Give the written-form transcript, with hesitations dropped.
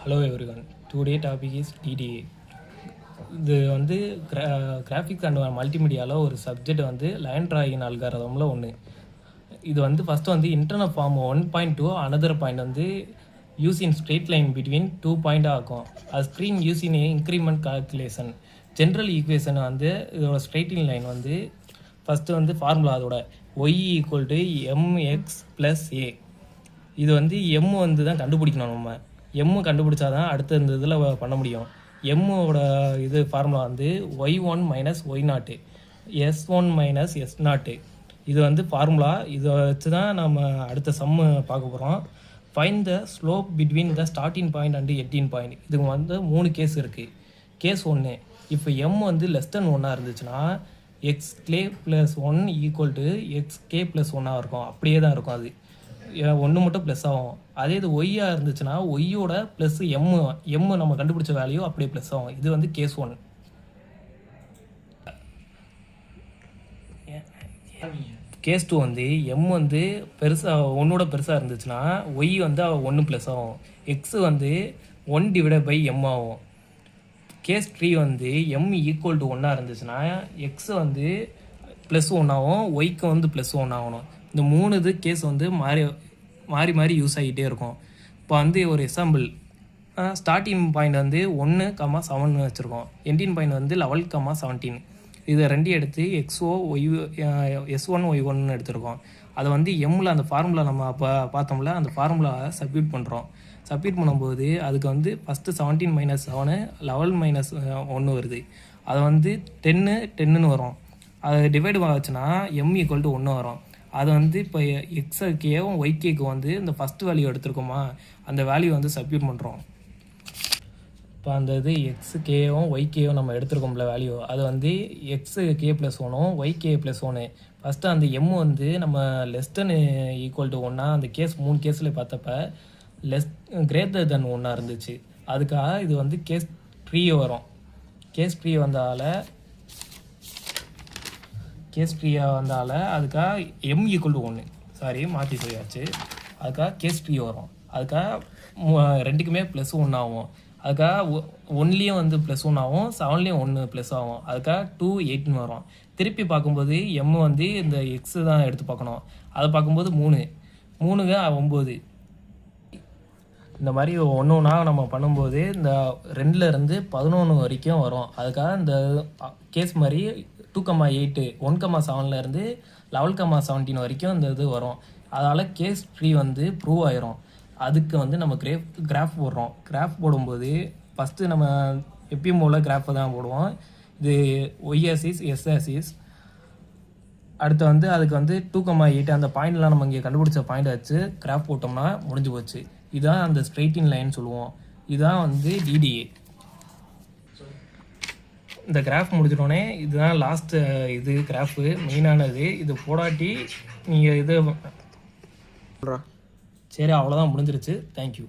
Hello everyone. Today topic is DDA. இது வந்து graphics and மல்டிமீடியாவில் ஒரு சப்ஜெக்ட் வந்து லைன் ட்ராயிங் அல்காரிதமில் ஒன்று. இது வந்து ஃபஸ்ட்டு வந்து இன்டர்னல் ஃபார்ம் 1.2 அனதர் பாயிண்ட் வந்து யூஸிங் ஸ்ட்ரெயிட் லைன் பிட்வீன் 2 பாயிண்டாக இருக்கும். அது screen using increment calculation. General equation வந்து இதோட ஸ்ட்ரெயிட்டிங் லைன் வந்து ஃபஸ்ட்டு வந்து ஃபார்முலா அதோட y = mx + a. இது வந்து எம் வந்து தான் கண்டுபிடிக்கணும். நம்ம எம்மு கண்டுபிடிச்சா தான் அடுத்த இந்த இதில் பண்ண முடியும். எம்மோட இது ஃபார்முலா வந்து y1 - y0 s1 - s0. இது வந்து ஃபார்முலா. இதை வச்சு தான் நம்ம அடுத்த சம்மு பார்க்க போகிறோம். Find the slope between the starting point and ending point. இதுக்கு வந்து 3 கேஸ் இருக்குது. கேஸ் 1, இப்போ எம் வந்து <1 இருந்துச்சுன்னா xk + 1 = xk + 1 இருக்கும். அப்படியே தான் இருக்கும். அது 1 மட்டும் ப்ளஸ் ஆகும். அதே இது ஒய்யாக இருந்துச்சுன்னா ஒய்யோட ப்ளஸ் எம் நம்ம கண்டுபிடிச்ச வேல்யூ அப்படியே ப்ளஸ் ஆகும். இது வந்து கேஸ் 1. கேஸ் 2 வந்து எம் வந்து பெருசாக 1ஓட பெருசாக இருந்துச்சுன்னா ஒய் வந்து 1 ப்ளஸ் ஆகும். எக்ஸ் வந்து 1/m ஆகும். கேஸ் 3 வந்து m = 1 இருந்துச்சுன்னா எக்ஸ் வந்து +1 ஆகும், ஒய்க்கு வந்து +1 ஆகணும். இந்த 3 இது கேஸ் வந்து மாறி யூஸ் ஆகிட்டே இருக்கும். இப்போ வந்து ஒரு எக்ஸாம்பிள், ஸ்டார்டிங் பாயிண்ட் வந்து 1,7 வச்சுருக்கோம். எண்டிங் பாயிண்ட் வந்து 11,17. இதை 2 எடுத்து s1 y1 எடுத்துருக்கோம். அதை வந்து எம்மில் அந்த ஃபார்முலா நம்ம அப்போ பார்த்தோம்ல, அந்த ஃபார்முலா சப்மிட் பண்ணுறோம். சப்மிட் பண்ணும்போது அதுக்கு வந்து ஃபஸ்ட்டு 17 - 7 11 - 1 வருது. அதை வந்து 10 வரும். அது டிவைடு ஆச்சுன்னா m = 1 வரும். அது வந்து இப்போ எக்ஸ்கேவும் ஒய்கேக்கு வந்து இந்த ஃபஸ்ட்டு வேல்யூ எடுத்துருக்கோமா, அந்த வேல்யூ வந்து சப்மிட் பண்ணுறோம். இப்போ அந்த இது எக்ஸ்கேவும் ஒய்கேவும் நம்ம எடுத்துருக்கோம்ல வேல்யூ, அது வந்து xk + 1 yk + 1. ஃபஸ்ட்டு அந்த எம் வந்து நம்ம <1 அந்த கேஸ் 3 கேஸில் பார்த்தப்ப greater than 1 இருந்துச்சு. அதுக்காக இது வந்து கேஸ் 3 வரும். கேஸ் 3 வந்தால அதுக்காக m = 1, சாரி மாற்றி சொல்லியாச்சு. அதுக்காக கேஸ் 3 வரும். அதுக்காக ரெண்டுக்குமே +1 ஆகும். அதுக்காக 1லேயும் வந்து +1 ஆகும், 7லேயும் 1 ப்ளஸ் ஆகும். அதுக்காக 2 8 வரும். திருப்பி பார்க்கும்போது m வந்து இந்த எக்ஸு தான் எடுத்து பார்க்கணும். அதை பார்க்கும்போது 3 9. இந்த மாதிரி ஒன்றா நம்ம பண்ணும்போது இந்த 2லேருந்து 11 வரைக்கும் வரும். அதுக்காக இந்த கேஸ் மாதிரி 2,8 1,7லேருந்து 11,17 வரைக்கும் இந்த இது வரும். அதனால் கேஸ் 3 வந்து ப்ரூவ் ஆயிரும். அதுக்கு வந்து நம்ம கிராஃப் போடுறோம். கிராஃப் போடும்போது ஃபஸ்ட்டு நம்ம எப்பயும் போல் கிராஃபை தான் போடுவோம். இது ஒய் ஆக்சிஸ், எஸ் ஆக்சிஸ். அடுத்து வந்து அதுக்கு வந்து 2,8 அந்த பாயிண்ட்லாம் நம்ம இங்கே கண்டுபிடிச்ச பாயிண்ட் வச்சு கிராஃப் போட்டோம்னா முடிஞ்சு போச்சு. இதுதான் அந்த ஸ்ட்ரெயிட்டிங் லைன் சொல்லுவோம். இதுதான் வந்து டிடிஏ. இந்த கிராஃப் முடிச்சிட்டோன்னே இதுதான் லாஸ்ட்டு இது கிராஃபு மெயினானது. இது போடாட்டி நீங்கள் இது சரி, அவ்வளோதான் முடிஞ்சிருச்சு. தேங்க்யூ.